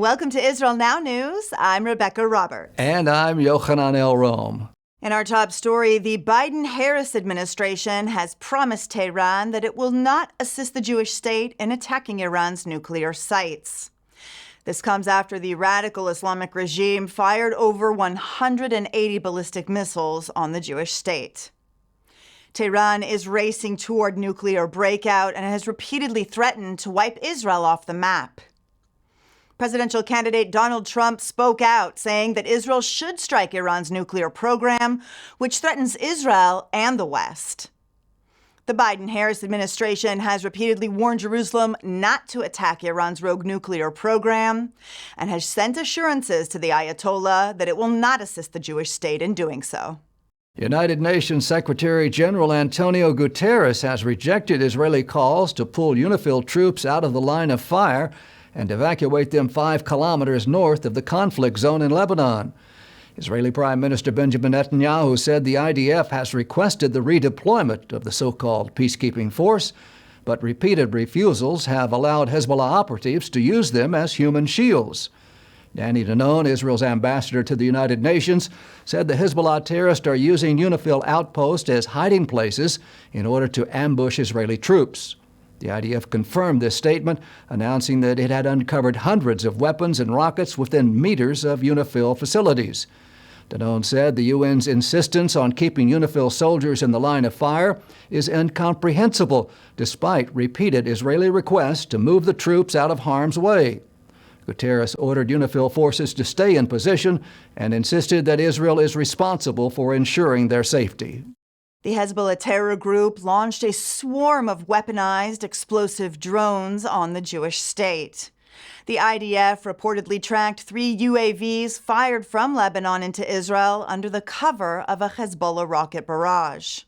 Welcome to Israel Now News. I'm Rebekah Roberts. And I'm Yochanan Elrom. In our top story, the Biden-Harris administration has promised Tehran that it will not assist the Jewish state in attacking Iran's nuclear sites. This comes after the radical Islamic regime fired over 180 ballistic missiles on the Jewish state. Tehran is racing toward nuclear breakout and has repeatedly threatened to wipe Israel off the map. Presidential candidate Donald Trump spoke out, saying that Israel should strike Iran's nuclear program, which threatens Israel and the West. The Biden-Harris administration has repeatedly warned Jerusalem not to attack Iran's rogue nuclear program and has sent assurances to the Ayatollah that it will not assist the Jewish state in doing so. United Nations Secretary General Antonio Guterres has rejected Israeli calls to pull UNIFIL troops out of the line of fire and evacuate them 5 kilometers north of the conflict zone in Lebanon. Israeli Prime Minister Benjamin Netanyahu said the IDF has requested the redeployment of the so-called peacekeeping force, but repeated refusals have allowed Hezbollah operatives to use them as human shields. Danny Danon, Israel's ambassador to the United Nations, said the Hezbollah terrorists are using UNIFIL outposts as hiding places in order to ambush Israeli troops. The IDF confirmed this statement, announcing that it had uncovered hundreds of weapons and rockets within meters of UNIFIL facilities. Danon said the UN's insistence on keeping UNIFIL soldiers in the line of fire is incomprehensible, despite repeated Israeli requests to move the troops out of harm's way. Guterres ordered UNIFIL forces to stay in position and insisted that Israel is responsible for ensuring their safety. The Hezbollah terror group launched a swarm of weaponized explosive drones on the Jewish state. The IDF reportedly tracked 3 UAVs fired from Lebanon into Israel under the cover of a Hezbollah rocket barrage.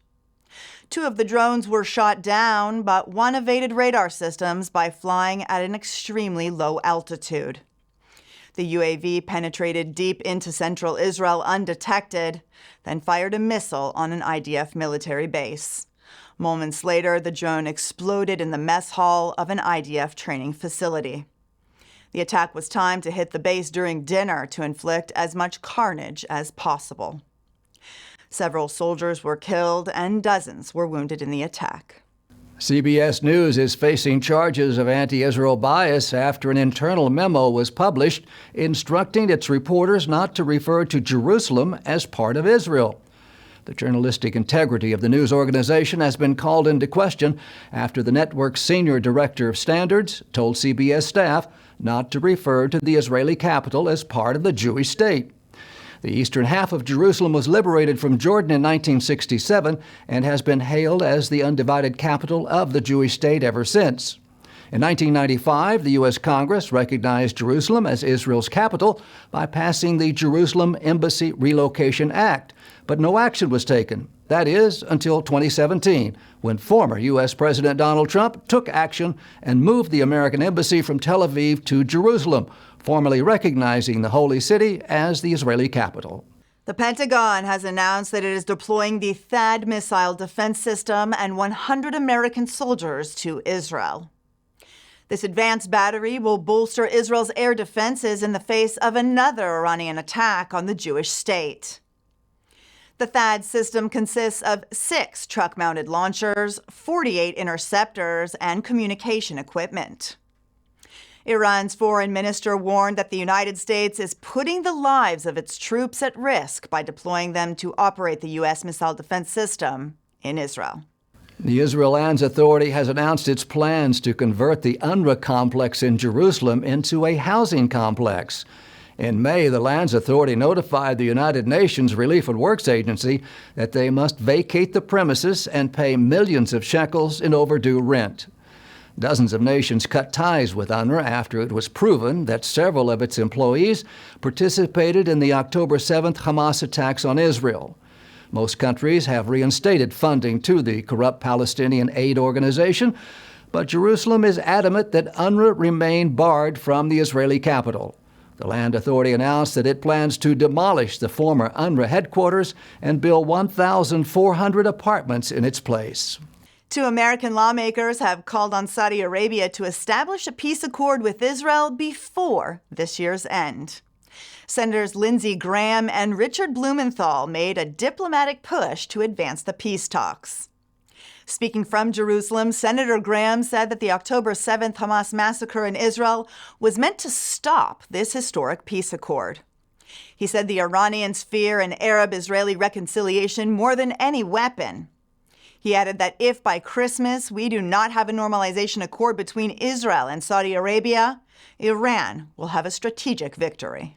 2 of the drones were shot down, but one evaded radar systems by flying at an extremely low altitude. The UAV penetrated deep into central Israel undetected, then fired a missile on an IDF military base. Moments later, the drone exploded in the mess hall of an IDF training facility. The attack was timed to hit the base during dinner to inflict as much carnage as possible. Several soldiers were killed and dozens were wounded in the attack. CBS News is facing charges of anti-Israel bias after an internal memo was published instructing its reporters not to refer to Jerusalem as part of Israel. The journalistic integrity of the news organization has been called into question after the network's senior director of standards told CBS staff not to refer to the Israeli capital as part of the Jewish state. The eastern half of Jerusalem was liberated from Jordan in 1967 and has been hailed as the undivided capital of the Jewish state ever since. In 1995, the U.S. Congress recognized Jerusalem as Israel's capital by passing the Jerusalem Embassy Relocation Act, but no action was taken. That is, until 2017, when former U.S. President Donald Trump took action and moved the American embassy from Tel Aviv to Jerusalem, formally recognizing the Holy City as the Israeli capital. The Pentagon has announced that it is deploying the THAAD missile defense system and 100 American soldiers to Israel. This advanced battery will bolster Israel's air defenses in the face of another Iranian attack on the Jewish state. The THAAD system consists of 6 truck-mounted launchers, 48 interceptors, and communication equipment. Iran's foreign minister warned that the United States is putting the lives of its troops at risk by deploying them to operate the U.S. missile defense system in Israel. The Israel Lands Authority has announced its plans to convert the UNRWA complex in Jerusalem into a housing complex. In May, the Lands Authority notified the United Nations Relief and Works Agency that they must vacate the premises and pay millions of shekels in overdue rent. Dozens of nations cut ties with UNRWA after it was proven that several of its employees participated in the October 7th Hamas attacks on Israel. Most countries have reinstated funding to the corrupt Palestinian aid organization, but Jerusalem is adamant that UNRWA remain barred from the Israeli capital. The Land Authority announced that it plans to demolish the former UNRWA headquarters and build 1,400 apartments in its place. Two American lawmakers have called on Saudi Arabia to establish a peace accord with Israel before this year's end. Senators Lindsey Graham and Richard Blumenthal made a diplomatic push to advance the peace talks. Speaking from Jerusalem, Senator Graham said that the October 7th Hamas massacre in Israel was meant to stop this historic peace accord. He said the Iranians fear an Arab-Israeli reconciliation more than any weapon. He added that if by Christmas we do not have a normalization accord between Israel and Saudi Arabia, Iran will have a strategic victory.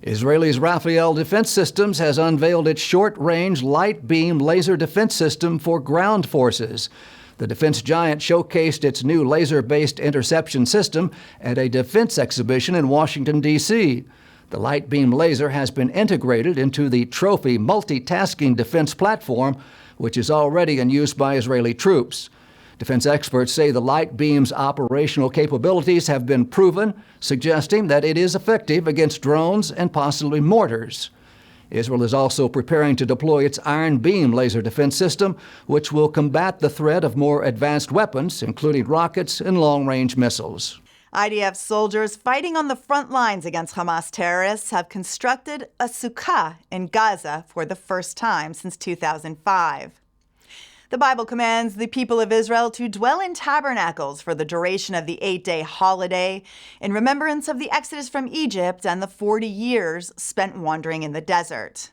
Israel's Rafael Defense Systems has unveiled its short-range light-beam laser defense system for ground forces. The defense giant showcased its new laser-based interception system at a defense exhibition in Washington, D.C. The light-beam laser has been integrated into the Trophy multitasking defense platform, which is already in use by Israeli troops. Defense experts say the light beam's operational capabilities have been proven, suggesting that it is effective against drones and possibly mortars. Israel is also preparing to deploy its Iron Beam laser defense system, which will combat the threat of more advanced weapons, including rockets and long-range missiles. IDF soldiers fighting on the front lines against Hamas terrorists have constructed a sukkah in Gaza for the first time since 2005. The Bible commands the people of Israel to dwell in tabernacles for the duration of the 8-day holiday in remembrance of the exodus from Egypt and the 40 years spent wandering in the desert.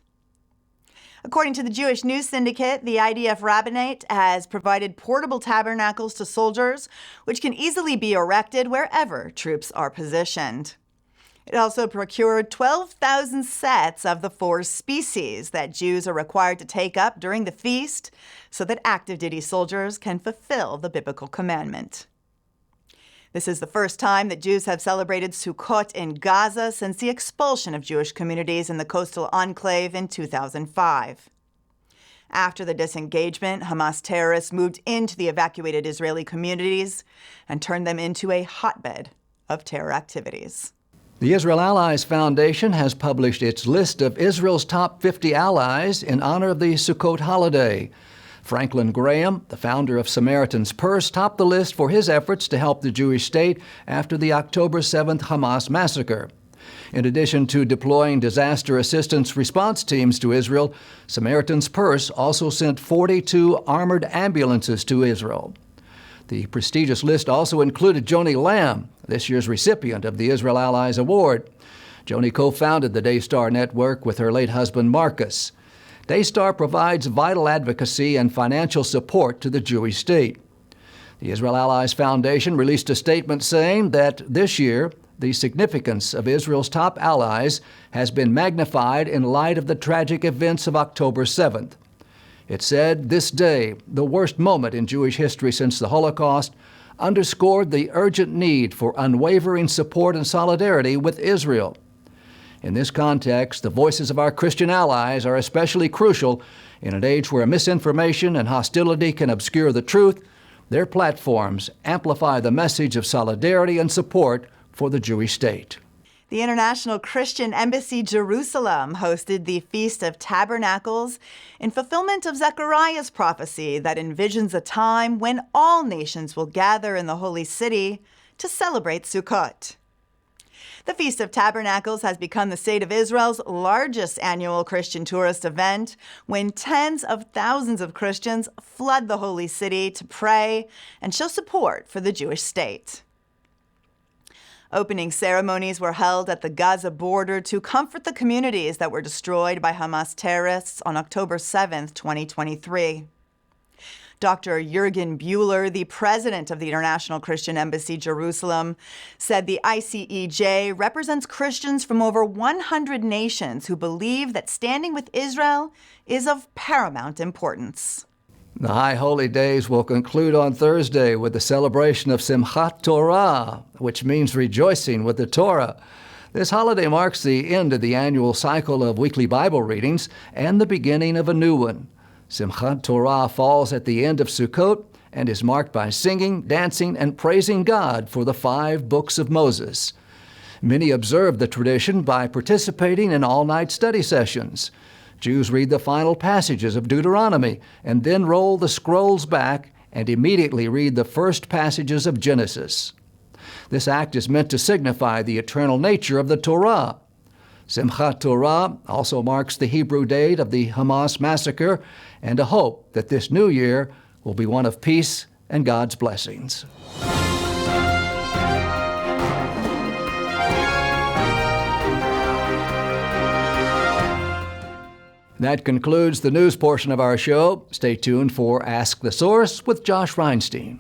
According to the Jewish News Syndicate, the IDF rabbinate has provided portable tabernacles to soldiers, which can easily be erected wherever troops are positioned. It also procured 12,000 sets of the 4 species that Jews are required to take up during the feast so that active duty soldiers can fulfill the biblical commandment. This is the first time that Jews have celebrated Sukkot in Gaza since the expulsion of Jewish communities in the coastal enclave in 2005. After the disengagement, Hamas terrorists moved into the evacuated Israeli communities and turned them into a hotbed of terror activities. The Israel Allies Foundation has published its list of Israel's top 50 allies in honor of the Sukkot holiday. Franklin Graham, the founder of Samaritan's Purse, topped the list for his efforts to help the Jewish state after the October 7th Hamas massacre. In addition to deploying disaster assistance response teams to Israel, Samaritan's Purse also sent 42 armored ambulances to Israel. The prestigious list also included Joni Lamb, this year's recipient of the Israel Allies Award. Joni co-founded the Daystar Network with her late husband Marcus. Daystar provides vital advocacy and financial support to the Jewish state. The Israel Allies Foundation released a statement saying that this year, the significance of Israel's top allies has been magnified in light of the tragic events of October 7th. It said, "This day, the worst moment in Jewish history since the Holocaust, underscored the urgent need for unwavering support and solidarity with Israel. In this context, the voices of our Christian allies are especially crucial in an age where misinformation and hostility can obscure the truth. Their platforms amplify the message of solidarity and support for the Jewish state." The International Christian Embassy Jerusalem hosted the Feast of Tabernacles in fulfillment of Zechariah's prophecy that envisions a time when all nations will gather in the holy city to celebrate Sukkot. The Feast of Tabernacles has become the State of Israel's largest annual Christian tourist event, when tens of thousands of Christians flood the holy city to pray and show support for the Jewish state. Opening ceremonies were held at the Gaza border to comfort the communities that were destroyed by Hamas terrorists on October 7th, 2023. Dr. Jürgen Buehler, the president of the International Christian Embassy Jerusalem, said the ICEJ represents Christians from over 100 nations who believe that standing with Israel is of paramount importance. The High Holy Days will conclude on Thursday with the celebration of Simchat Torah, which means rejoicing with the Torah. This holiday marks the end of the annual cycle of weekly Bible readings and the beginning of a new one. Simchat Torah falls at the end of Sukkot and is marked by singing, dancing, and praising God for the 5 books of Moses. Many observe the tradition by participating in all-night study sessions. Jews read the final passages of Deuteronomy and then roll the scrolls back and immediately read the first passages of Genesis. This act is meant to signify the eternal nature of the Torah. Simchat Torah also marks the Hebrew date of the Hamas massacre and a hope that this new year will be one of peace and God's blessings. That concludes the news portion of our show. Stay tuned for Ask the Source with Josh Reinstein.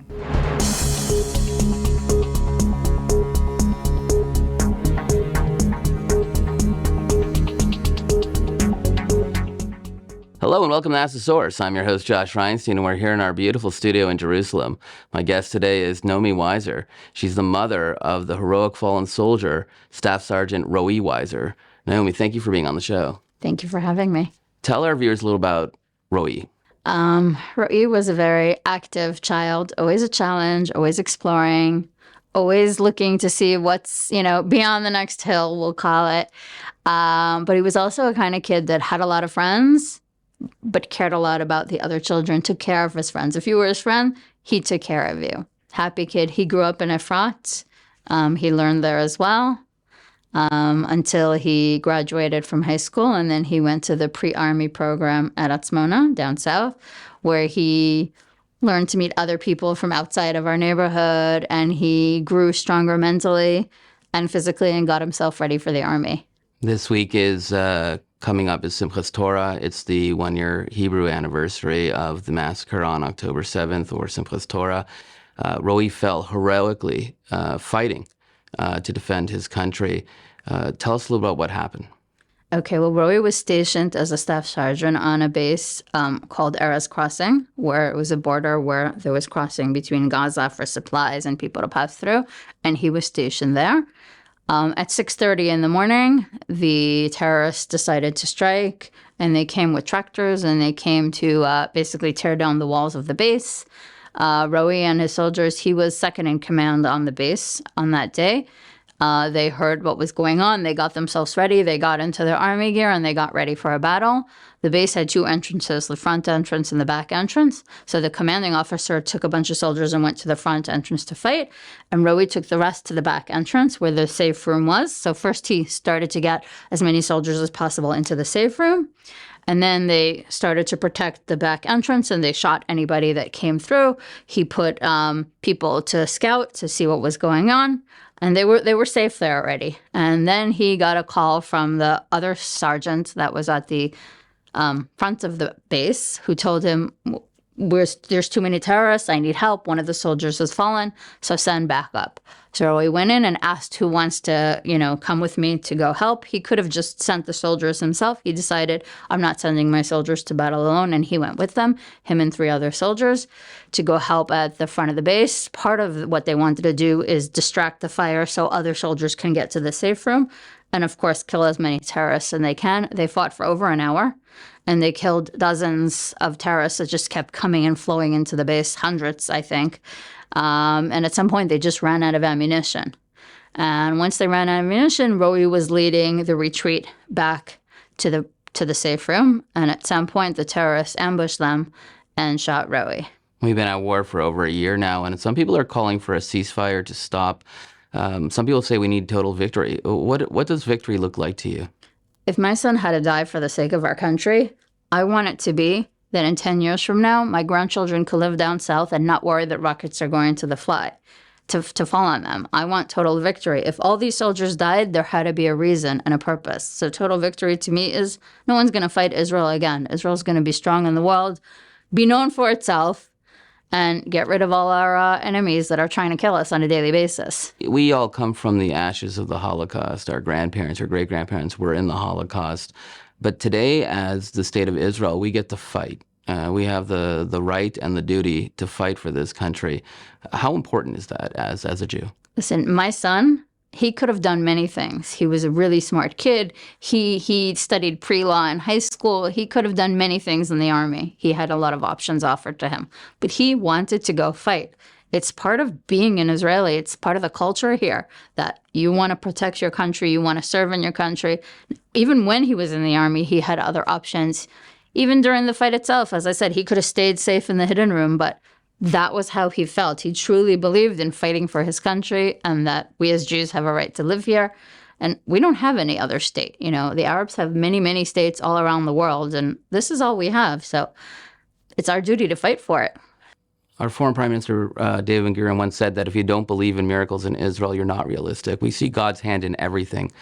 Hello and welcome to Ask the Source. I'm your host, Josh Reinstein, and we're here in our beautiful studio in Jerusalem. My guest today is Naomi Weiser. She's the mother of the heroic fallen soldier, Staff Sergeant Roey Weiser. Naomi, thank you for being on the show. Thank you for having me. Tell our viewers a little about Roey. Roey was a very active child, always a challenge, always exploring, always looking to see what's, beyond the next hill, we'll call it. But he was also a kind of kid that had a lot of friends, but cared a lot about the other children, took care of his friends. If you were his friend, he took care of you. Happy kid. He grew up in Efrat. He learned there as well. Until he graduated from high school, and then he went to the pre-army program at Atzmona down south, where he learned to meet other people from outside of our neighborhood, and he grew stronger mentally and physically and got himself ready for the army. This week is coming up is Simchat Torah. It's the one-year Hebrew anniversary of the massacre on October 7th, or Simchat Torah. Roey fell heroically fighting to defend his country. Tell us a little about what happened. Okay, well, Roey was stationed as a staff sergeant on a base called Erez Crossing, where it was a border where there was crossing between Gaza for supplies and people to pass through, and he was stationed there. At 6:30 in the morning, the terrorists decided to strike, and they came with tractors, and they came to basically tear down the walls of the base. Roey and his soldiers, he was second in command on the base on that day. They heard what was going on. They got themselves ready. They got into their army gear, and they got ready for a battle. The base had two entrances, the front entrance and the back entrance. So the commanding officer took a bunch of soldiers and went to the front entrance to fight. And Roey took the rest to the back entrance where the safe room was. So first he started to get as many soldiers as possible into the safe room. And then they started to protect the back entrance, and they shot anybody that came through. He put people to scout to see what was going on, and they were safe there already. And then he got a call from the other sergeant that was at the front of the base, who told him, there's too many terrorists. I need help. One of the soldiers has fallen, so send backup. So he went in and asked who wants to, come with me to go help. He could have just sent the soldiers himself. He decided, I'm not sending my soldiers to battle alone, and he went with them, him and 3 other soldiers, to go help at the front of the base. Part of what they wanted to do is distract the fire so other soldiers can get to the safe room, and of course kill as many terrorists as they can. They fought for over an hour, and they killed dozens of terrorists that just kept coming and flowing into the base, hundreds, I think. And at some point, they just ran out of ammunition. And once they ran out of ammunition, Roey was leading the retreat back to the safe room. And at some point, the terrorists ambushed them and shot Roey. We've been at war for over a year now, and some people are calling for a ceasefire to stop. Some people say we need total victory. What does victory look like to you? If my son had to die for the sake of our country, I want it to be that in 10 years from now, my grandchildren could live down south and not worry that rockets are going to fall on them. I want total victory. If all these soldiers died, there had to be a reason and a purpose. So total victory to me is no one's going to fight Israel again. Israel's going to be strong in the world, be known for itself, and get rid of all our enemies that are trying to kill us on a daily basis. We all come from the ashes of the Holocaust. Our grandparents or great-grandparents were in the Holocaust. But today, as the state of Israel, we get to fight. We have the right and the duty to fight for this country. How important is that as a Jew? Listen, my son, he could have done many things. He was a really smart kid. He studied pre-law in high school. He could have done many things in the army. He had a lot of options offered to him. But he wanted to go fight. It's part of being an Israeli. It's part of the culture here that you want to protect your country. You want to serve in your country. Even when he was in the army, he had other options. Even during the fight itself, as I said, he could have stayed safe in the hidden room, but that was how he felt. He truly believed in fighting for his country and that we as Jews have a right to live here. And we don't have any other state. You know, the Arabs have many, many states all around the world, and this is all we have. So it's our duty to fight for it. Our former Prime Minister, David Ben-Gurion, once said that if you don't believe in miracles in Israel, you're not realistic. We see God's hand in everything.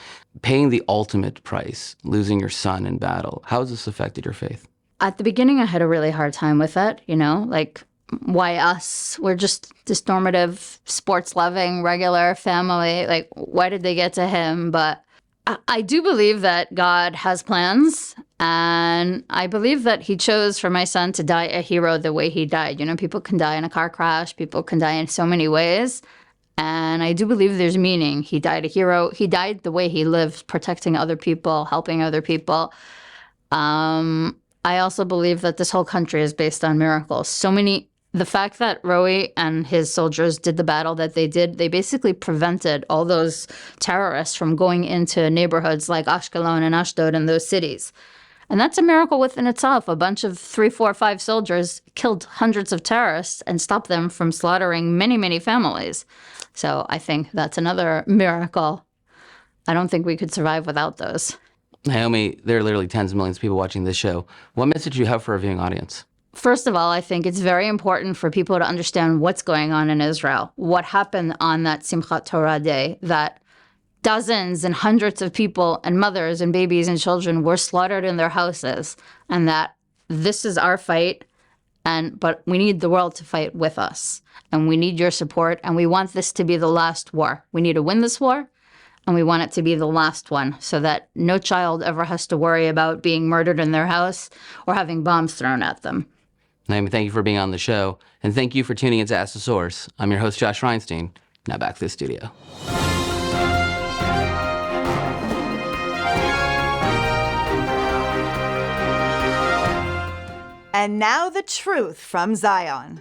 Paying the ultimate price, losing your son in battle. How has this affected your faith? At the beginning, I had a really hard time with it, you know, like, why us? We're just this normative, sports-loving, regular family. Like, why did they get to him? But I do believe that God has plans, and I believe that he chose for my son to die a hero the way he died. You know, people can die in a car crash. People can die in so many ways. And I do believe there's meaning. He died a hero. He died the way he lived, protecting other people, helping other people. I also believe that this whole country is based on miracles. The fact that Roey and his soldiers did the battle that they did, they basically prevented all those terrorists from going into neighborhoods like Ashkelon and Ashdod and those cities. And that's a miracle within itself. A bunch of 3, 4, 5 soldiers killed hundreds of terrorists and stopped them from slaughtering many, many families. So I think that's another miracle. I don't think we could survive without those. Naomi, there are literally tens of millions of people watching this show. What message do you have for our viewing audience? First of all, I think it's very important for people to understand what's going on in Israel, what happened on that Simchat Torah day, that dozens and hundreds of people and mothers and babies and children were slaughtered in their houses, and that this is our fight, but we need the world to fight with us, and we need your support, and we want this to be the last war. We need to win this war, and we want it to be the last one so that no child ever has to worry about being murdered in their house or having bombs thrown at them. Naomi, thank you for being on the show, and thank you for tuning in to Ask the Source. I'm your host, Josh Reinstein. Now back to the studio. And now the truth from Zion.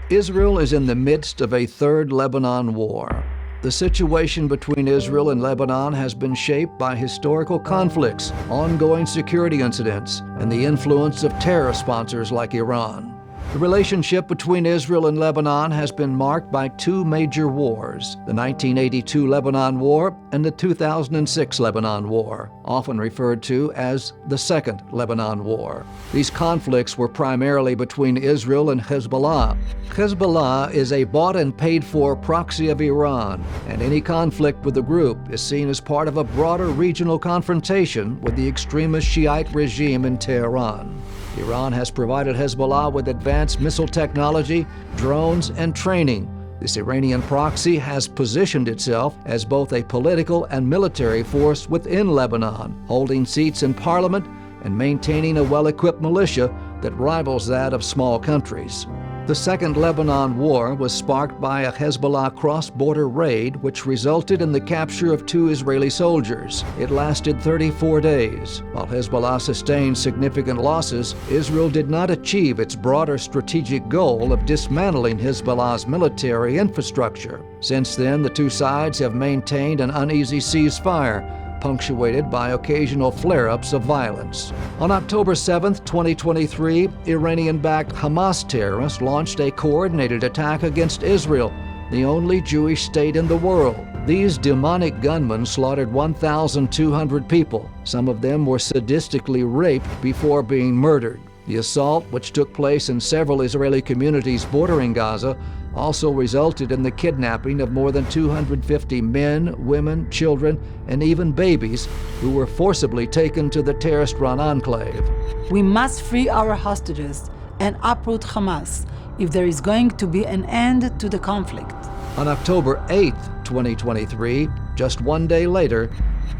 Israel is in the midst of a third Lebanon war. The situation between Israel and Lebanon has been shaped by historical conflicts, ongoing security incidents, and the influence of terror sponsors like Iran. The relationship between Israel and Lebanon has been marked by 2 major wars, the 1982 Lebanon War and the 2006 Lebanon War, often referred to as the Second Lebanon War. These conflicts were primarily between Israel and Hezbollah. Hezbollah is a bought and paid for proxy of Iran, and any conflict with the group is seen as part of a broader regional confrontation with the extremist Shiite regime in Tehran. Iran has provided Hezbollah with advanced missile technology, drones, and training. This Iranian proxy has positioned itself as both a political and military force within Lebanon, holding seats in parliament and maintaining a well-equipped militia that rivals that of small countries. The Second Lebanon War was sparked by a Hezbollah cross-border raid which resulted in the capture of 2 Israeli soldiers. It lasted 34 days. While Hezbollah sustained significant losses, Israel did not achieve its broader strategic goal of dismantling Hezbollah's military infrastructure. Since then, the 2 sides have maintained an uneasy ceasefire, punctuated by occasional flare-ups of violence. On October 7, 2023, Iranian-backed Hamas terrorists launched a coordinated attack against Israel, the only Jewish state in the world. These demonic gunmen slaughtered 1,200 people. Some of them were sadistically raped before being murdered. The assault, which took place in several Israeli communities bordering Gaza, also resulted in the kidnapping of more than 250 men, women, children, and even babies who were forcibly taken to the terrorist-run enclave. We must free our hostages and uproot Hamas if there is going to be an end to the conflict. On October 8, 2023, just 1 day later,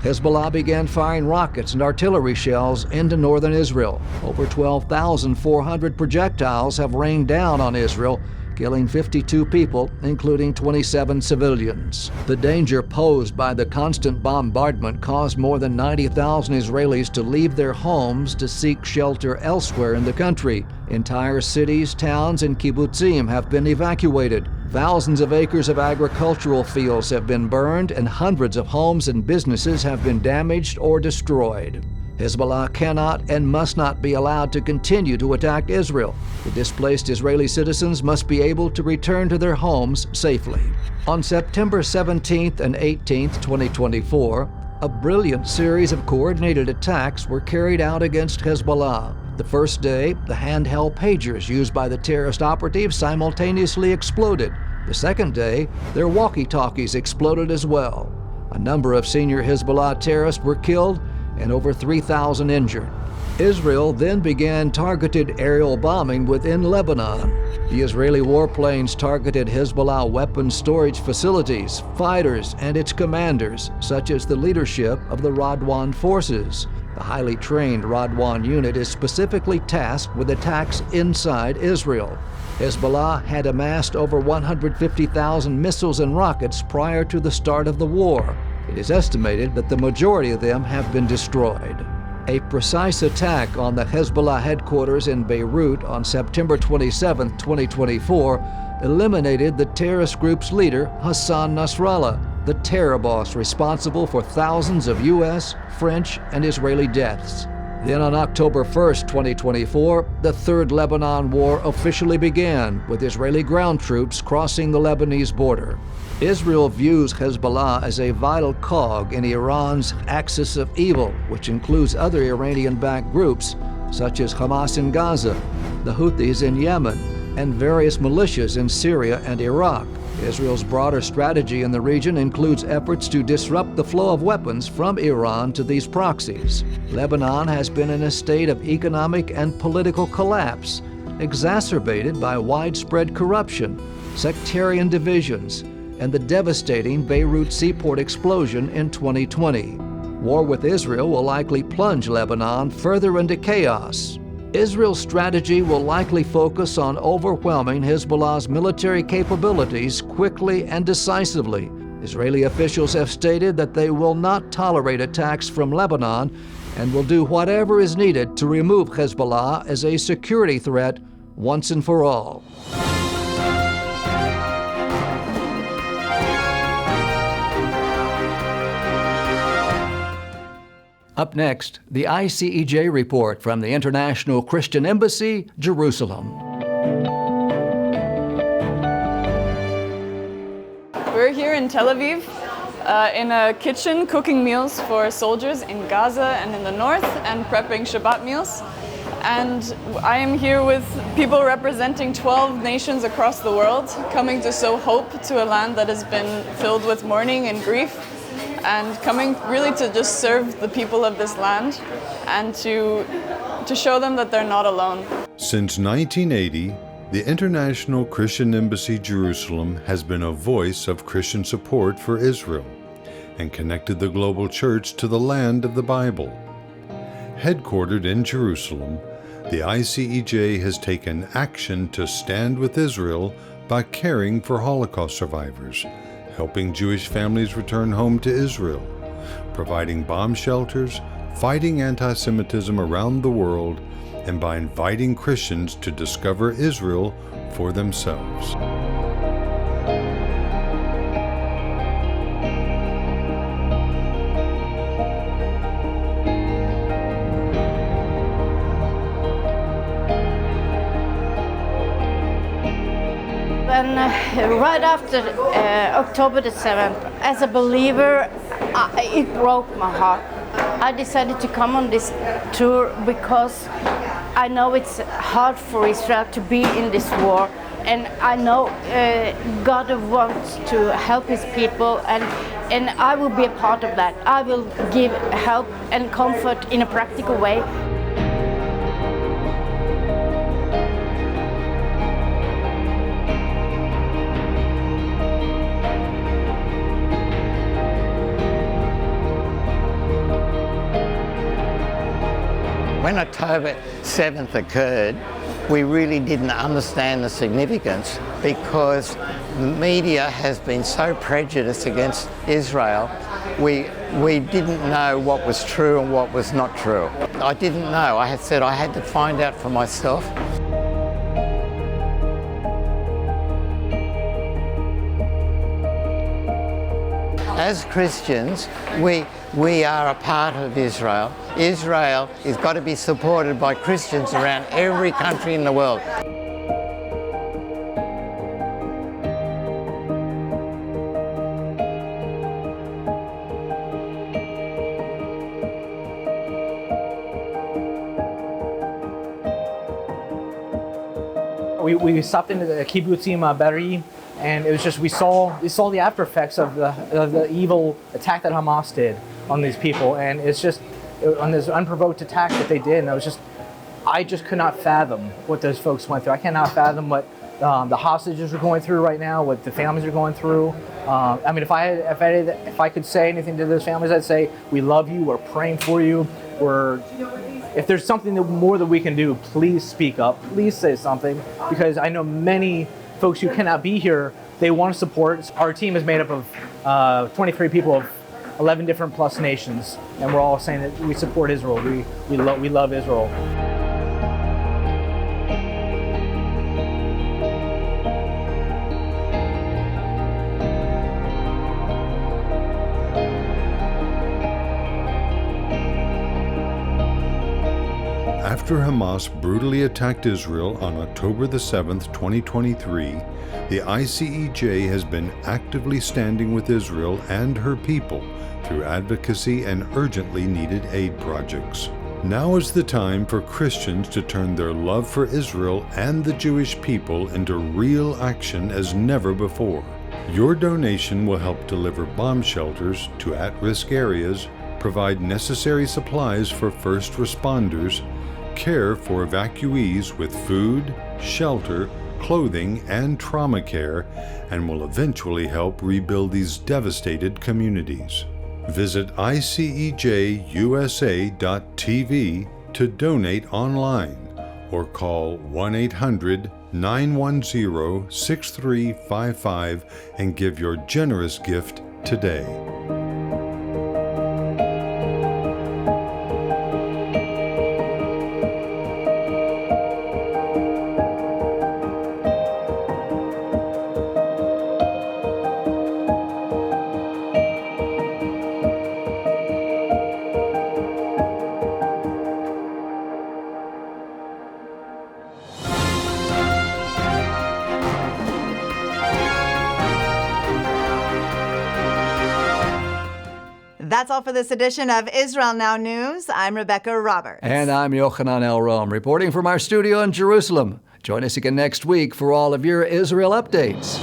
Hezbollah began firing rockets and artillery shells into northern Israel. Over 12,400 projectiles have rained down on Israel, killing 52 people, including 27 civilians. The danger posed by the constant bombardment caused more than 90,000 Israelis to leave their homes to seek shelter elsewhere in the country. Entire cities, towns, and kibbutzim have been evacuated. Thousands of acres of agricultural fields have been burned and hundreds of homes and businesses have been damaged or destroyed. Hezbollah cannot and must not be allowed to continue to attack Israel. The displaced Israeli citizens must be able to return to their homes safely. On September 17th and 18th, 2024, a brilliant series of coordinated attacks were carried out against Hezbollah. The first day, the handheld pagers used by the terrorist operatives simultaneously exploded. The second day, their walkie-talkies exploded as well. A number of senior Hezbollah terrorists were killed and over 3,000 injured. Israel then began targeted aerial bombing within Lebanon. The Israeli warplanes targeted Hezbollah weapons storage facilities, fighters, and its commanders, such as the leadership of the Radwan forces. The highly trained Radwan unit is specifically tasked with attacks inside Israel. Hezbollah had amassed over 150,000 missiles and rockets prior to the start of the war. It is estimated that the majority of them have been destroyed. A precise attack on the Hezbollah headquarters in Beirut on September 27, 2024, eliminated the terrorist group's leader, Hassan Nasrallah, the terror boss responsible for thousands of U.S., French, and Israeli deaths. Then on October 1st, 2024, the Third Lebanon War officially began, with Israeli ground troops crossing the Lebanese border. Israel views Hezbollah as a vital cog in Iran's axis of evil, which includes other Iranian-backed groups, such as Hamas in Gaza, the Houthis in Yemen, and various militias in Syria and Iraq. Israel's broader strategy in the region includes efforts to disrupt the flow of weapons from Iran to these proxies. Lebanon has been in a state of economic and political collapse, exacerbated by widespread corruption, sectarian divisions, and the devastating Beirut seaport explosion in 2020. War with Israel will likely plunge Lebanon further into chaos. Israel's strategy will likely focus on overwhelming Hezbollah's military capabilities quickly and decisively. Israeli officials have stated that they will not tolerate attacks from Lebanon and will do whatever is needed to remove Hezbollah as a security threat once and for all. Up next, the ICEJ Report from the International Christian Embassy, Jerusalem. We're here in Tel Aviv in a kitchen cooking meals for soldiers in Gaza and in the north and prepping Shabbat meals. And I am here with people representing 12 nations across the world, coming to sow hope to a land that has been filled with mourning and grief, and coming really to just serve the people of this land and to show them that they're not alone. Since 1980, the International Christian Embassy Jerusalem has been a voice of Christian support for Israel and connected the global church to the land of the Bible. Headquartered in Jerusalem, the ICEJ has taken action to stand with Israel by caring for Holocaust survivors, helping Jewish families return home to Israel, providing bomb shelters, fighting anti-Semitism around the world, and by inviting Christians to discover Israel for themselves. And right after October the 7th, as a believer, it broke my heart. I decided to come on this tour because I know it's hard for Israel to be in this war, and I know God wants to help His people, and I will be a part of that. I will give help and comfort in a practical way. When October 7th occurred, we really didn't understand the significance because the media has been so prejudiced against Israel. We didn't know what was true and what was not true. I didn't know. I had said I had to find out for myself. As Christians, we are a part of Israel. Israel has got to be supported by Christians around every country in the world. We stopped into the kibbutzim Beri, and it was just we saw the after effects of the evil attack that Hamas did on these people, and it's just on this unprovoked attack that they did, and I just could not fathom what those folks went through. I cannot fathom what the hostages are going through right now, what the families are going through. I mean, if I could say anything to those families, I'd say we love you. We're praying for you. If there's something more that we can do, please speak up. Please say something, because I know many folks who cannot be here, they want to support. Our team is made up of 23 people of 11 different plus nations, and we're all saying that we support Israel. We love Israel. After Hamas brutally attacked Israel on October the 7th, 2023, the ICEJ has been actively standing with Israel and her people through advocacy and urgently needed aid projects. Now is the time for Christians to turn their love for Israel and the Jewish people into real action as never before. Your donation will help deliver bomb shelters to at-risk areas, provide necessary supplies for first responders, care for evacuees with food, shelter, clothing, and trauma care, and will eventually help rebuild these devastated communities. Visit ICEJUSA.tv to donate online or call 1-800-910-6355 and give your generous gift today. That's all for this edition of Israel Now News. I'm Rebekah Roberts. And I'm Yochanan Elrom, reporting from our studio in Jerusalem. Join us again next week for all of your Israel updates.